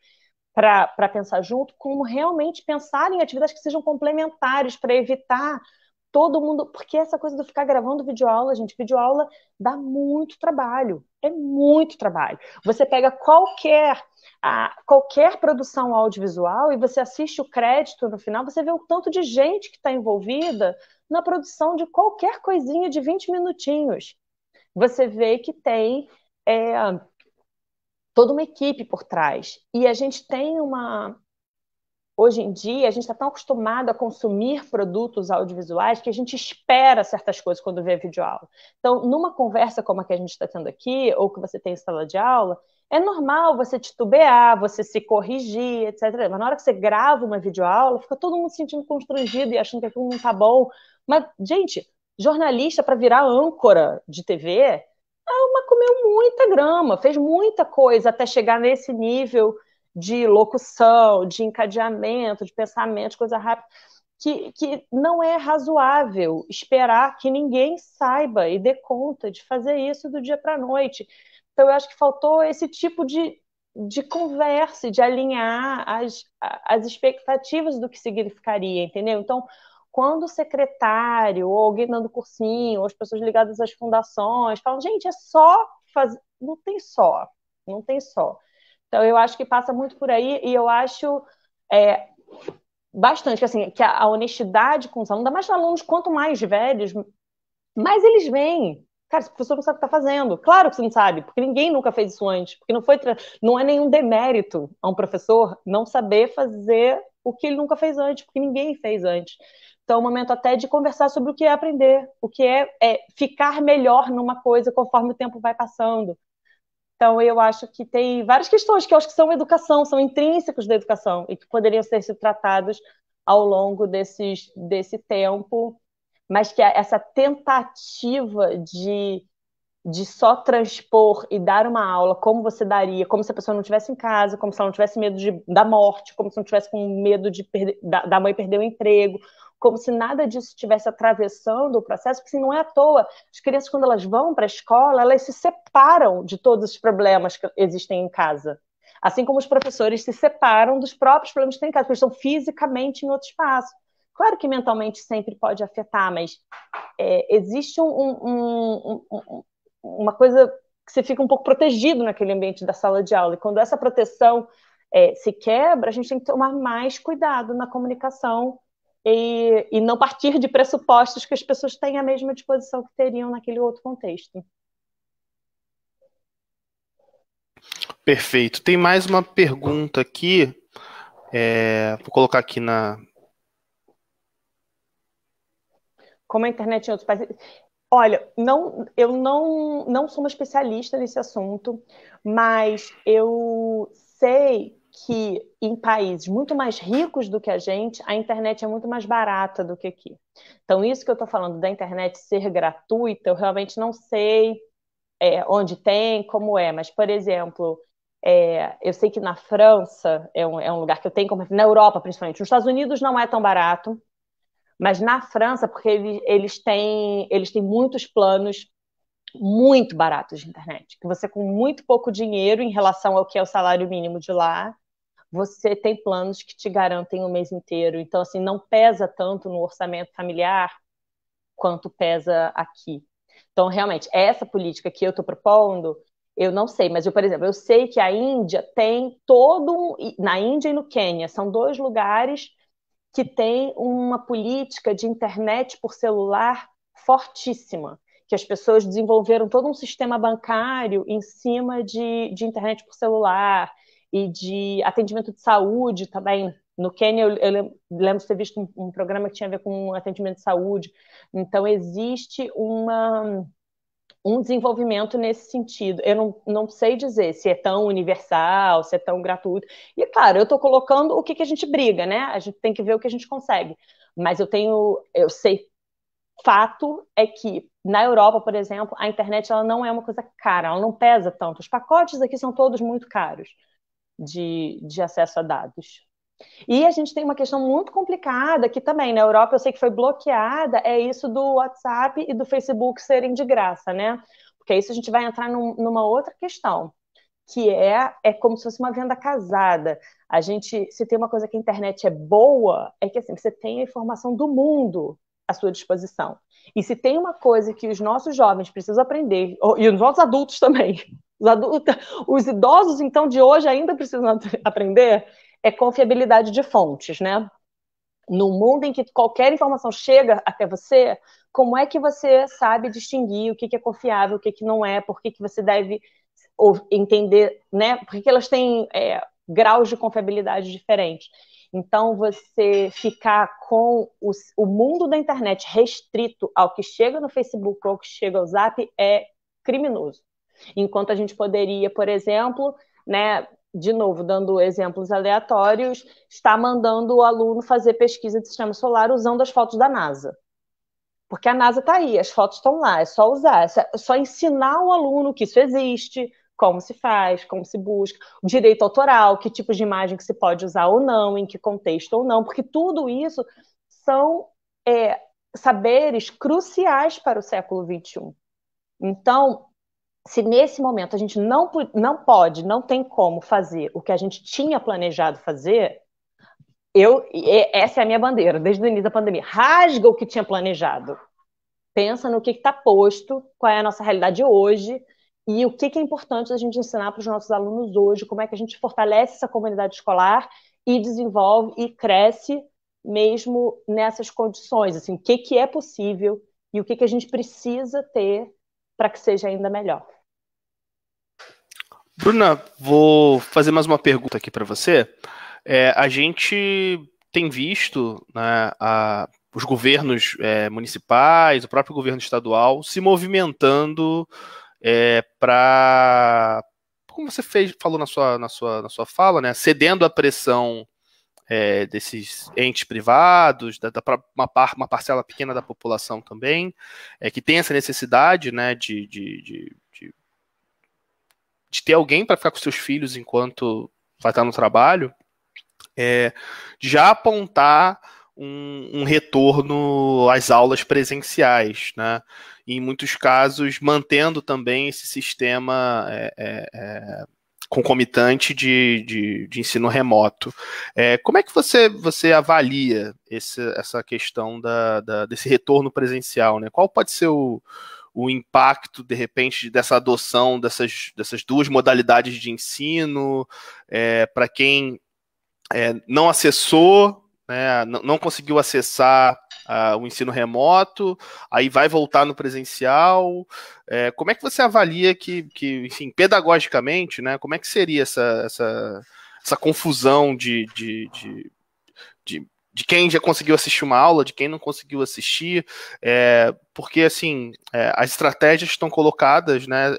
S2: para pensar junto, como realmente pensar em atividades que sejam complementares para evitar todo mundo, porque essa coisa de ficar gravando videoaula, gente, videoaula dá muito trabalho, é muito trabalho. Você pega qualquer produção audiovisual e você assiste o crédito no final, você vê o tanto de gente que está envolvida na produção de qualquer coisinha de 20 minutinhos. Você vê que tem toda uma equipe por trás. E a gente tem hoje em dia, a gente está tão acostumado a consumir produtos audiovisuais que a gente espera certas coisas quando vê videoaula. Então, numa conversa como a que a gente está tendo aqui, ou que você tem em sala de aula, é normal você titubear, você se corrigir, etc. Mas na hora que você grava uma videoaula, fica todo mundo se sentindo constrangido e achando que aquilo não está bom. Mas, gente, jornalista para virar âncora de TV, comeu muita grama, fez muita coisa até chegar nesse nível de locução, de encadeamento, de pensamento, coisa rápida, que não é razoável esperar que ninguém saiba e dê conta de fazer isso do dia para a noite. Então, eu acho que faltou esse tipo de conversa, de alinhar as expectativas do que significaria, entendeu? Então, quando o secretário, ou alguém dando cursinho, ou as pessoas ligadas às fundações, falam, gente, é só fazer. Não tem só, não tem só. Então, eu acho que passa muito por aí, e eu acho bastante assim, que a honestidade com os alunos, ainda mais alunos, quanto mais velhos, mais eles vêm. Cara, esse professor não sabe o que está fazendo. Claro que você não sabe, porque ninguém nunca fez isso antes, porque não é nenhum demérito a um professor não saber fazer o que ele nunca fez antes, porque ninguém fez antes. Então, é um momento até de conversar sobre o que é aprender, o que é ficar melhor numa coisa conforme o tempo vai passando. Então, eu acho que tem várias questões que eu acho que são educação, são intrínsecos da educação e que poderiam ser tratados ao longo desse tempo, mas que essa tentativa de só transpor e dar uma aula como você daria, como se a pessoa não estivesse em casa, como se ela não tivesse medo da morte, como se não tivesse com medo da mãe perder o emprego, como se nada disso estivesse atravessando o processo, porque assim, não é à toa. As crianças, quando elas vão para a escola, elas se separam de todos os problemas que existem em casa. Assim como os professores se separam dos próprios problemas que têm em casa, porque eles estão fisicamente em outro espaço. Claro que mentalmente sempre pode afetar, mas existe uma coisa que você fica um pouco protegido naquele ambiente da sala de aula. E quando essa proteção se quebra, a gente tem que tomar mais cuidado na comunicação e não partir de pressupostos que as pessoas têm a mesma disposição que teriam naquele outro contexto.
S1: Perfeito. Tem mais uma pergunta aqui. Vou colocar aqui na.
S2: Como a internet em outros países. Olha, eu não sou uma especialista nesse assunto, mas eu sei que em países muito mais ricos do que a gente internet é muito mais barata do que aqui. Então, isso que eu estou falando da internet ser gratuita, eu realmente não sei onde tem, como é, mas, por exemplo, eu sei que na França é um lugar que eu tenho como. Na Europa, principalmente. Nos Estados Unidos não é tão barato, mas na França, porque eles têm muitos planos muito baratos de internet, que você com muito pouco dinheiro em relação ao que é o salário mínimo de lá, você tem planos que te garantem o mês inteiro. Então, assim, não pesa tanto no orçamento familiar quanto pesa aqui. Então, realmente, essa política que eu estou propondo, Eu não sei, mas por exemplo, eu sei que a Índia tem na Índia e no Quênia, são 2 lugares que têm uma política de internet por celular fortíssima, que as pessoas desenvolveram todo um sistema bancário em cima de internet por celular e de atendimento de saúde também. No Quênia, eu lembro de ter visto um programa que tinha a ver com atendimento de saúde. Então, existe um desenvolvimento nesse sentido. Eu não sei dizer se é tão universal, se é tão gratuito. E, claro, eu estou colocando o que a gente briga, né? A gente tem que ver o que a gente consegue. Mas eu sei, fato é que na Europa, por exemplo, a internet ela não é uma coisa cara, ela não pesa tanto. Os pacotes aqui são todos muito caros de acesso a dados. E a gente tem uma questão muito complicada que também na Europa eu sei que foi bloqueada, é isso do WhatsApp e do Facebook serem de graça, né? Porque isso a gente vai entrar numa outra questão, que é como se fosse uma venda casada. A gente, se tem uma coisa que a internet é boa, é que assim, você tem a informação do mundo à sua disposição. E se tem uma coisa que os nossos jovens precisam aprender, e os nossos adultos também, os idosos, então, de hoje ainda precisam aprender, é confiabilidade de fontes, né? No mundo em que qualquer informação chega até você, como é que você sabe distinguir o que é confiável, o que não é, por que você deve entender, né? Porque elas têm graus de confiabilidade diferentes. Então, você ficar com o mundo da internet restrito ao que chega no Facebook ou ao que chega ao Zap é criminoso. Enquanto a gente poderia, por exemplo, né, de novo, dando exemplos aleatórios, está mandando o aluno fazer pesquisa de sistema solar usando as fotos da NASA. Porque a NASA está aí, as fotos estão lá, é só usar, é só ensinar o aluno que isso existe, como se faz, como se busca, o direito autoral, que tipos de imagem que se pode usar ou não, em que contexto ou não, porque tudo isso são saberes cruciais para o século XXI. Então, se nesse momento a gente não pode, não tem como fazer o que a gente tinha planejado fazer, essa é a minha bandeira, desde o início da pandemia. Rasga o que tinha planejado. Pensa no que está posto, qual é a nossa realidade hoje e o que é importante a gente ensinar para os nossos alunos hoje, como é que a gente fortalece essa comunidade escolar e desenvolve e cresce mesmo nessas condições. Assim, o que é possível e o que a gente precisa ter para que seja ainda melhor.
S1: Bruna, vou fazer mais uma pergunta aqui para você. A gente tem visto, né, os governos municipais, o próprio governo estadual, se movimentando para, como você falou na sua fala, né, cedendo à pressão desses entes privados, uma parcela pequena da população também, que tem essa necessidade, né, de ter alguém para ficar com seus filhos enquanto vai estar no trabalho, de já apontar um retorno às aulas presenciais, né? E, em muitos casos, mantendo também esse sistema concomitante de ensino remoto. Como é que você avalia essa questão desse retorno presencial, né? Qual pode ser o impacto, de repente, dessa adoção dessas 2 modalidades de ensino para quem não acessou, né, não conseguiu acessar o ensino remoto, aí vai voltar no presencial. Como é que você avalia que enfim, pedagogicamente, né, como é que seria essa confusão de quem já conseguiu assistir uma aula, de quem não conseguiu assistir, porque, assim, as estratégias que estão colocadas, né,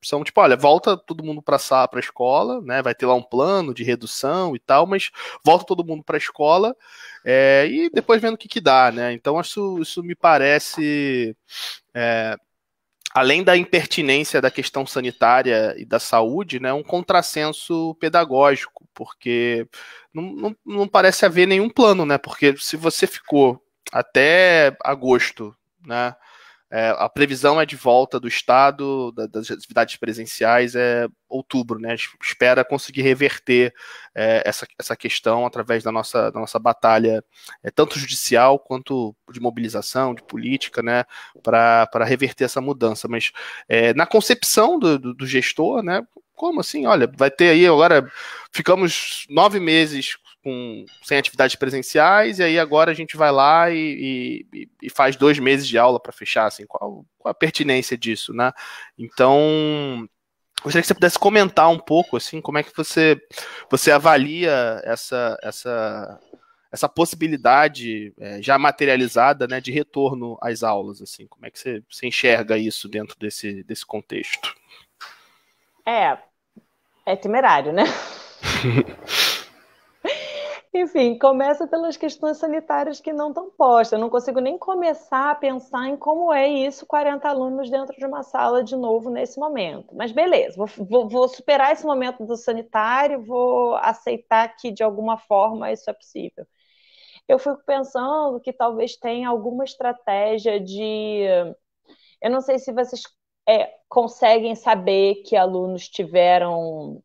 S1: são tipo, olha, volta todo mundo para a escola, né, vai ter lá um plano de redução e tal, mas volta todo mundo para a escola e depois vendo o que dá, né, então isso me parece... além da impertinência da questão sanitária e da saúde, né, um contrassenso pedagógico, porque não parece haver nenhum plano, né? Porque se você ficou até agosto, né, A previsão é de volta do Estado, das atividades presenciais, outubro, né? A gente espera conseguir reverter essa questão através da nossa batalha, tanto judicial quanto de mobilização, de política, né? Para reverter essa mudança. Mas na concepção do gestor, né? Como assim? Olha, vai ter aí agora, ficamos 9 meses sem atividades presenciais, e aí agora a gente vai lá e faz 2 meses de aula para fechar, assim, qual a pertinência disso, né? Então, gostaria que você pudesse comentar um pouco, assim, como é que você avalia essa possibilidade já materializada, né, de retorno às aulas, assim, como é que você enxerga isso dentro desse contexto?
S2: É temerário, né? Enfim, começa pelas questões sanitárias que não estão postas. Eu não consigo nem começar a pensar em como é isso, 40 alunos dentro de uma sala de novo nesse momento. Mas beleza, vou superar esse momento do sanitário, vou aceitar que de alguma forma isso é possível. Eu fico pensando que talvez tenha alguma estratégia de... Eu não sei se vocês conseguem saber que alunos tiveram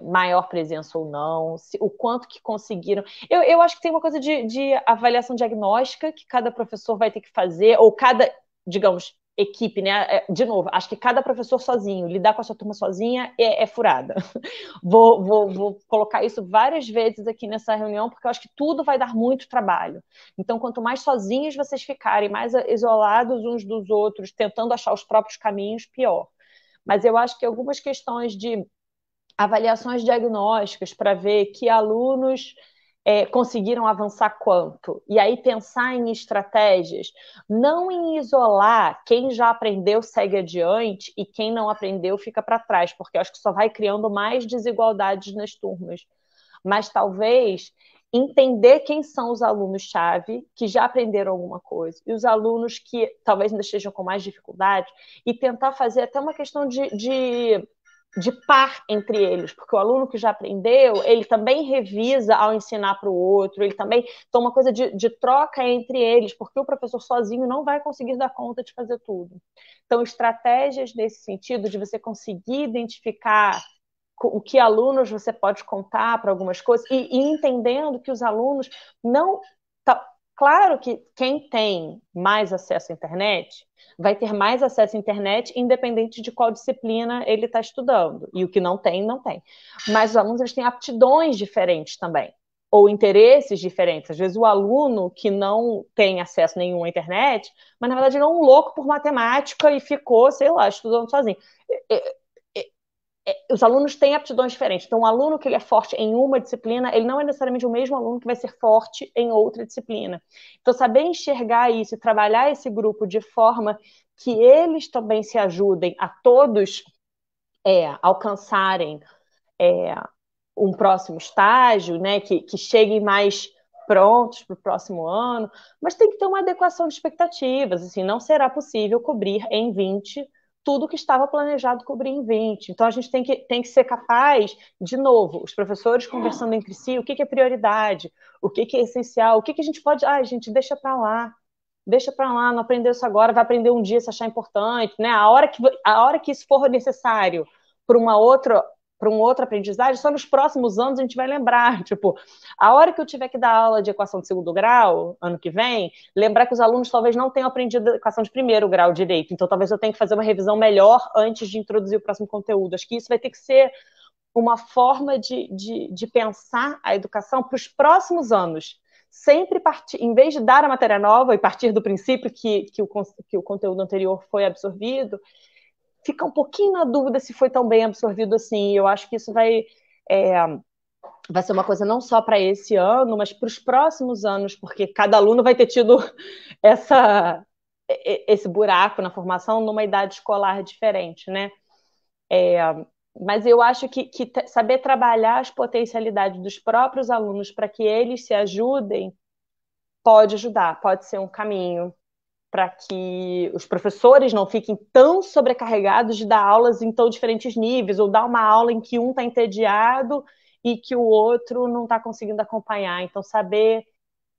S2: maior presença ou não, o quanto que conseguiram. Eu acho que tem uma coisa de avaliação diagnóstica que cada professor vai ter que fazer, ou cada, digamos, equipe, né? De novo, acho que cada professor sozinho, lidar com a sua turma sozinha é furada. Vou colocar isso várias vezes aqui nessa reunião, porque eu acho que tudo vai dar muito trabalho. Então, quanto mais sozinhos vocês ficarem, mais isolados uns dos outros, tentando achar os próprios caminhos, pior. Mas eu acho que algumas questões de avaliações diagnósticas para ver que alunos conseguiram avançar quanto. E aí pensar em estratégias, não em isolar quem já aprendeu segue adiante e quem não aprendeu fica para trás, porque eu acho que só vai criando mais desigualdades nas turmas. Mas talvez entender quem são os alunos-chave que já aprenderam alguma coisa e os alunos que talvez ainda estejam com mais dificuldade e tentar fazer até uma questão de par entre eles, porque o aluno que já aprendeu, ele também revisa ao ensinar para o outro, ele também então uma coisa de troca entre eles, porque o professor sozinho não vai conseguir dar conta de fazer tudo. Então, estratégias nesse sentido de você conseguir identificar o que alunos você pode contar para algumas coisas e entendendo que os alunos não... Claro que quem tem mais acesso à internet vai ter mais acesso à internet independente de qual disciplina ele está estudando. E o que não tem, não tem. Mas os alunos eles têm aptidões diferentes também, ou interesses diferentes. Às vezes o aluno que não tem acesso nenhum à internet, mas na verdade ele é um louco por matemática e ficou, sei lá, estudando sozinho. Os alunos têm aptidões diferentes. Então, um aluno que ele é forte em uma disciplina, ele não é necessariamente o mesmo aluno que vai ser forte em outra disciplina. Então, saber enxergar isso e trabalhar esse grupo de forma que eles também se ajudem a todos alcançarem um próximo estágio, né, que cheguem mais prontos para o próximo ano, mas tem que ter uma adequação de expectativas. Assim, não será possível cobrir em 20 tudo que estava planejado cobrir em 20. Então, a gente tem que ser capaz, de novo, os professores conversando entre si, o que é prioridade, o que é essencial, o que a gente pode... gente, deixa para lá, não aprendeu isso agora, vai aprender um dia se achar importante, né? A hora que isso for necessário para um outro aprendizagem, só nos próximos anos a gente vai lembrar, tipo, a hora que eu tiver que dar aula de equação de segundo grau, ano que vem, lembrar que os alunos talvez não tenham aprendido a equação de primeiro grau direito, então talvez eu tenha que fazer uma revisão melhor antes de introduzir o próximo conteúdo. Acho que isso vai ter que ser uma forma de pensar a educação para os próximos anos. Sempre partir, em vez de dar a matéria nova e partir do princípio que o conteúdo anterior foi absorvido, fica um pouquinho na dúvida se foi tão bem absorvido assim. Eu acho que isso vai ser uma coisa não só para esse ano, mas para os próximos anos, porque cada aluno vai ter tido esse buraco na formação numa idade escolar diferente, né? Mas eu acho que saber trabalhar as potencialidades dos próprios alunos para que eles se ajudem pode ajudar, pode ser um caminho para que os professores não fiquem tão sobrecarregados de dar aulas em tão diferentes níveis, ou dar uma aula em que um está entediado e que o outro não está conseguindo acompanhar. Então, saber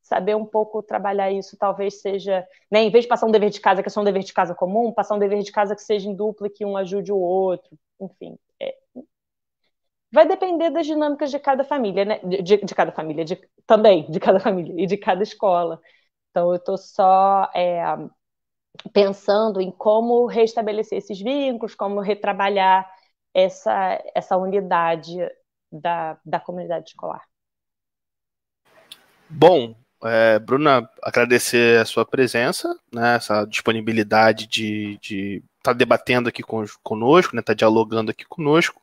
S2: saber um pouco trabalhar isso, talvez seja, né, em vez de passar um dever de casa que é só um dever de casa comum, passar um dever de casa que seja em dupla, que um ajude o outro, enfim. Vai depender das dinâmicas de cada família, né? De cada família, também de cada família e de cada escola. Então, eu estou só pensando em como restabelecer esses vínculos, como retrabalhar essa unidade da comunidade escolar.
S1: Bom, Bruna, agradecer a sua presença, né, essa disponibilidade de estar debatendo aqui conosco, né, estar dialogando aqui conosco.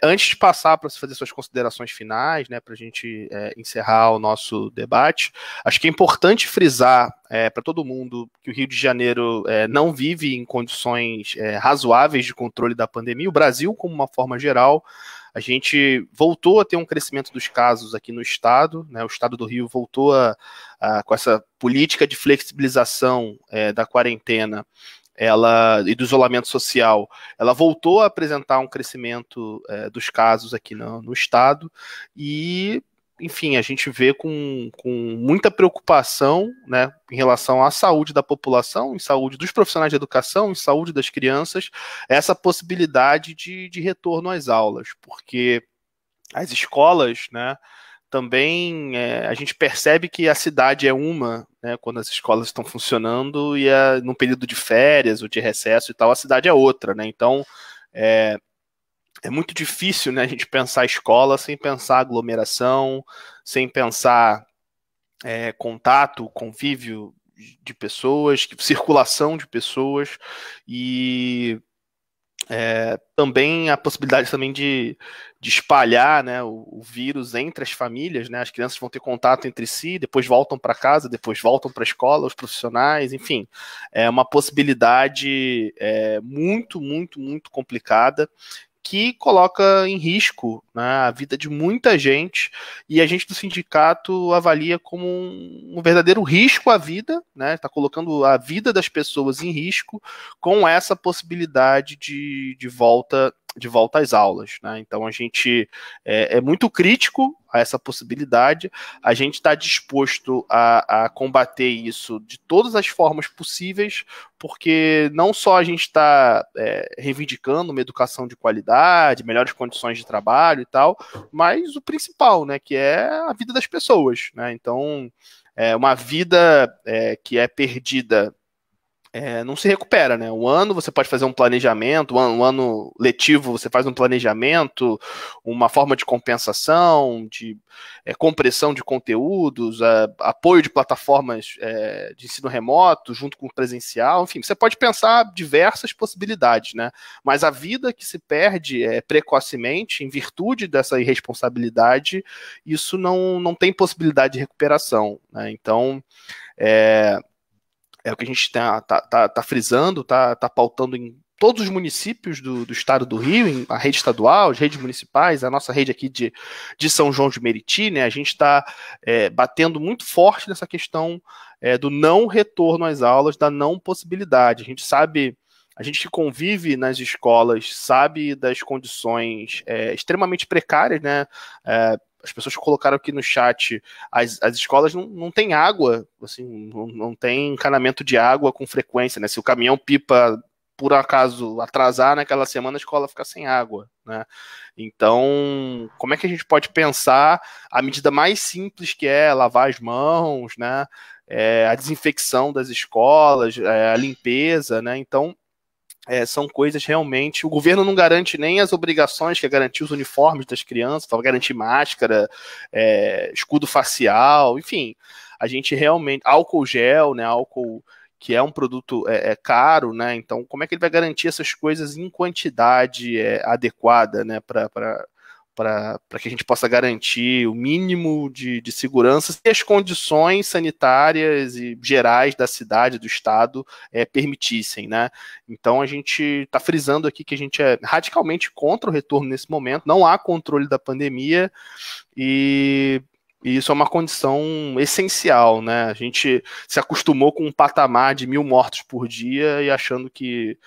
S1: Antes de passar para você fazer suas considerações finais, né, para a gente encerrar o nosso debate, acho que é importante frisar para todo mundo que o Rio de Janeiro não vive em condições razoáveis de controle da pandemia, o Brasil, como uma forma geral. A gente voltou a ter um crescimento dos casos aqui no estado, né? O estado do Rio voltou com essa política de flexibilização da quarentena e do isolamento social, ela voltou a apresentar um crescimento dos casos aqui no estado e, enfim, a gente vê com muita preocupação, né, em relação à saúde da população, em saúde dos profissionais de educação, em saúde das crianças, essa possibilidade de retorno às aulas, porque as escolas, né, também a gente percebe que a cidade é uma, né, quando as escolas estão funcionando e num período de férias ou de recesso e tal, a cidade é outra, né? Então é muito difícil, né, a gente pensar a escola sem pensar aglomeração, sem pensar contato, convívio de pessoas, circulação de pessoas e também a possibilidade também de espalhar, né, o vírus entre as famílias, né, as crianças vão ter contato entre si, depois voltam para casa, depois voltam para a escola, os profissionais, enfim, é uma possibilidade muito, muito, muito complicada, que coloca em risco, né, a vida de muita gente, e a gente do sindicato avalia como um verdadeiro risco à vida, né, está colocando a vida das pessoas em risco com essa possibilidade de volta às aulas, né? Então a gente é muito crítico a essa possibilidade, a gente está disposto a combater isso de todas as formas possíveis, porque não só a gente está reivindicando uma educação de qualidade, melhores condições de trabalho e tal, mas o principal, né, que é a vida das pessoas, né? Então, uma vida que é perdida não se recupera, né? Um ano você pode fazer um planejamento, um ano letivo você faz um planejamento, uma forma de compensação, de compressão de conteúdos, apoio de plataformas de ensino remoto junto com o presencial, enfim, você pode pensar diversas possibilidades, né? Mas a vida que se perde precocemente, em virtude dessa irresponsabilidade, isso não tem possibilidade de recuperação, né? Então, é o que a gente tá frisando, tá pautando em todos os municípios do estado do Rio, a rede estadual, as redes municipais, a nossa rede aqui de São João de Meriti, né? A gente está batendo muito forte nessa questão do não retorno às aulas, da não possibilidade. A gente sabe, a gente que convive nas escolas sabe das condições extremamente precárias, né? As pessoas colocaram aqui no chat, as escolas não têm água, assim, não tem encanamento de água com frequência, né? Se o caminhão pipa, por acaso, atrasar naquela semana, a escola fica sem água, né? Então, como é que a gente pode pensar a medida mais simples que é lavar as mãos, né? A desinfecção das escolas, a limpeza, né? Então, são coisas realmente. O governo não garante nem as obrigações, que é garantir os uniformes das crianças, para garantir máscara, escudo facial, enfim. A gente realmente. Álcool gel, né? Álcool que é um produto caro, né? Então, como é que ele vai garantir essas coisas em quantidade adequada, né? Para que a gente possa garantir o mínimo de segurança e as condições sanitárias e gerais da cidade, do estado, permitissem, né? Então a gente está frisando aqui que a gente é radicalmente contra o retorno nesse momento, não há controle da pandemia e E isso é uma condição essencial, né? A gente se acostumou com um patamar de 1.000 mortos por dia e achando que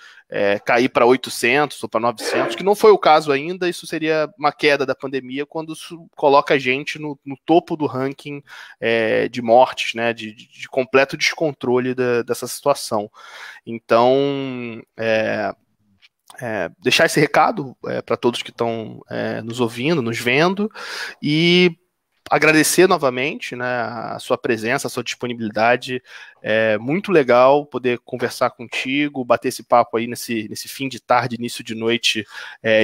S1: cair para 800 ou para 900, que não foi o caso ainda. Isso seria uma queda da pandemia quando isso coloca a gente no topo do ranking de mortes, né? De completo descontrole dessa situação. Então, deixar esse recado para todos que estão nos ouvindo, nos vendo, e agradecer novamente, né, a sua presença, a sua disponibilidade. É muito legal poder conversar contigo, bater esse papo aí nesse fim de tarde, início de noite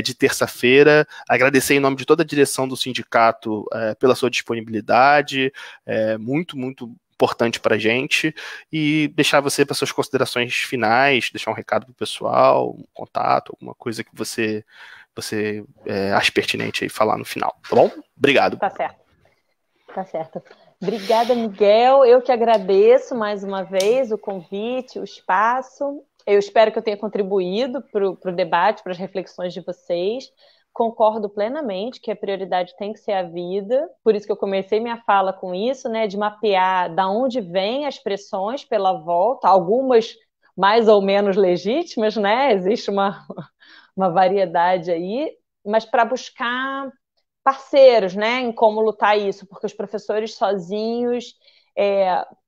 S1: de terça-feira. Agradecer em nome de toda a direção do sindicato pela sua disponibilidade. Muito, muito importante para a gente. E deixar você para suas considerações finais, deixar um recado para o pessoal, um contato, alguma coisa que você acha pertinente aí falar no final, tá bom? Obrigado.
S2: Tá certo. Tá certo. Obrigada, Miguel. Eu que agradeço mais uma vez o convite, o espaço. Eu espero que eu tenha contribuído para o debate, para as reflexões de vocês. Concordo plenamente que a prioridade tem que ser a vida. Por isso que eu comecei minha fala com isso, né, de mapear da onde vêm as pressões pela volta, algumas mais ou menos legítimas, né? Existe uma variedade aí, mas para buscar parceiros, né, em como lutar isso, porque os professores sozinhos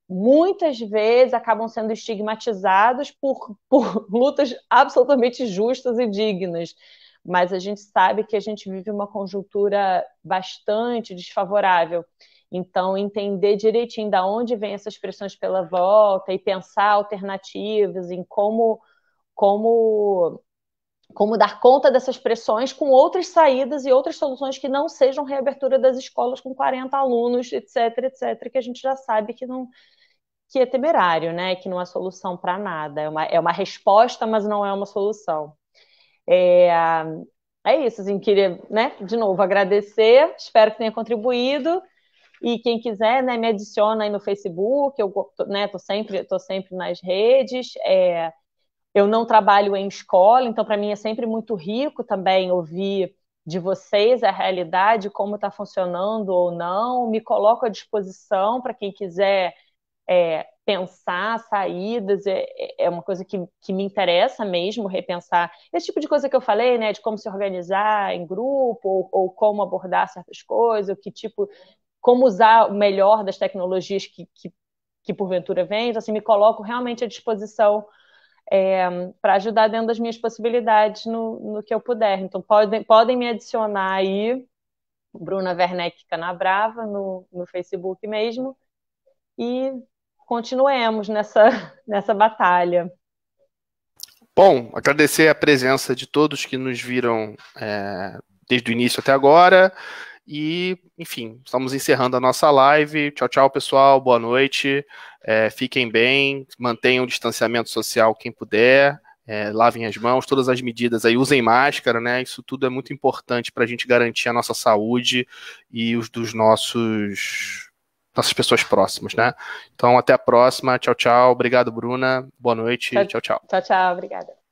S2: muitas vezes acabam sendo estigmatizados por lutas absolutamente justas e dignas, mas a gente sabe que a gente vive uma conjuntura bastante desfavorável. Então, entender direitinho de onde vêm essas pressões pela volta e pensar alternativas em como dar conta dessas pressões com outras saídas e outras soluções que não sejam reabertura das escolas com 40 alunos, etc., que a gente já sabe que é temerário, né? Que não é solução para nada. É uma resposta, mas não é uma solução. É isso, assim, queria, né, de novo, agradecer, espero que tenha contribuído. E quem quiser, né, me adiciona aí no Facebook, eu tô sempre nas redes. Eu não trabalho em escola, então para mim é sempre muito rico também ouvir de vocês a realidade, como está funcionando ou não. Me coloco à disposição para quem quiser pensar saídas. É uma coisa que me interessa mesmo, repensar esse tipo de coisa que eu falei, né, de como se organizar em grupo ou como abordar certas coisas, como usar o melhor das tecnologias que porventura vem. Então, assim, me coloco realmente à disposição para ajudar dentro das minhas possibilidades no que eu puder. Então, podem me adicionar aí, Bruna Werneck Canabrava, no Facebook mesmo, e continuemos nessa batalha.
S1: Bom, agradecer a presença de todos que nos viram desde o início até agora. E, enfim, estamos encerrando a nossa live. Tchau, tchau, pessoal. Boa noite. Fiquem bem, mantenham o distanciamento social quem puder. Lavem as mãos, todas as medidas aí, usem máscara, né? Isso tudo é muito importante para a gente garantir a nossa saúde e os dos nossas pessoas próximas, né? Então, até a próxima. Tchau, tchau. Obrigado, Bruna. Boa noite. Tchau, tchau.
S2: Tchau, tchau. Obrigada.